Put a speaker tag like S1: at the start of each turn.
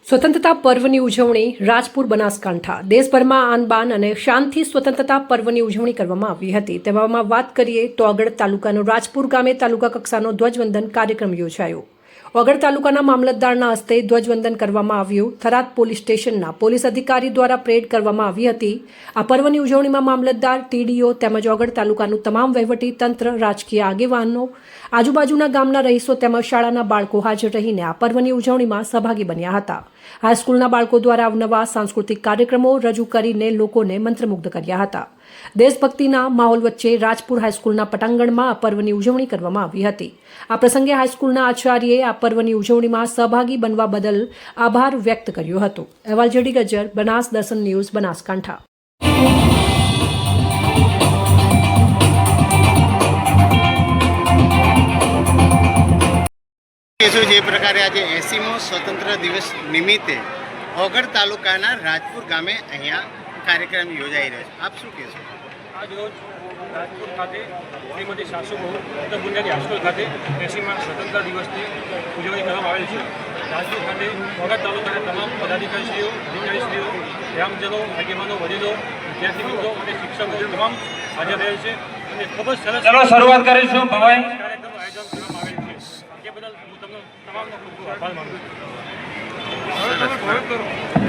S1: સ્વતંત્રતા પર્વની ઉજવણી રાજપુર બનાસકાંઠા દેશભરમાં આન બાન અને શાનથી સ્વતંત્રતા પર્વની ઉજવણી કરવામાં આવી હતી। તેવામાં વાત કરીએ તો ઓગળ તાલુકાનો રાજપુર ગામે તાલુકા કક્ષાનો ધ્વજવંદન કાર્યક્રમ યોજાયો। ઓગળ તાલુકાના મામલતદારના હસ્તે ધ્વજવંદન કરવામાં આવ્યું। થરાદ પોલીસ સ્ટેશનના પોલીસ અધિકારી દ્વારા પરેડ કરવામાં આવી હતી। આ પર્વની ઉજવણીમાં મામલતદાર, ટીડીઓ તેમજ ઓગળ તાલુકાનું તમામ વહીવટી તંત્ર, રાજકીય આગેવાનો, આજુબાજુના ગામના રહીશો તેમજ શાળાના બાળકો હાજર રહીને આ પર્વની ઉજવણીમાં સહભાગી બન્યા હતા। હાઈસ્કૂલના બાળકો દ્વારા અવનવા સાંસ્કૃતિક કાર્યક્રમો રજૂ કરીને લોકોને મંત્રમુગ્ધ કર્યા હતા। દેશભક્તિના માહોલ વચ્ચે રાજપુર હાઈસ્કૂલના પટાંગણમાં આ પર્વની ઉજવણી કરવામાં આવી હતી। આ પ્રસંગે હાઈસ્કૂલના આચાર્યએ આ પર્વની ઉજવણીમાં સહભાગી બનવા બદલ આભાર વ્યક્ત કર્યો હતો। અહેવાલ જેડી ગજ્જર, બનાસ દર્શન ન્યૂઝ, બનાસકાંઠા।
S2: જે પ્રકારે આજે 80મો સ્વતંત્ર દિવસ નિમિત્તે ઓગળ તાલુકાના રાજપુર ગામે અહીંયા કાર્યક્રમ યોજાઈ રહ્યો છે, આપ શું કહેશો?
S3: આજ રોજ રાજપુર ખાતે શ્રીમતી સાસુબહુ ઉત્તર બુનિયાદી હાઈસ્કૂલ ખાતે 80મા સ્વતંત્ર દિવસની ઉજવણી કરવામાં આવેલ છે। રાજપુર ખાતે ઓગળ તાલુકાના તમામ પદાધિકારીશ્રીઓ, અધિકારીશ્રીઓ, ગ્રામજનો, આગેવાનો, વડીલો, વિદ્યાર્થી મિત્રો અને શિક્ષકો તમામ હાજર રહેલ છે અને ખૂબ જ સરસ
S4: શરૂઆત કરીશું ભવાઈ
S3: કાર્યક્રમનું આયોજન કરવામાં આવેલ છે। તે બદલ હું તમને તમામનો ખૂબ ખૂબ આભાર માનું છું।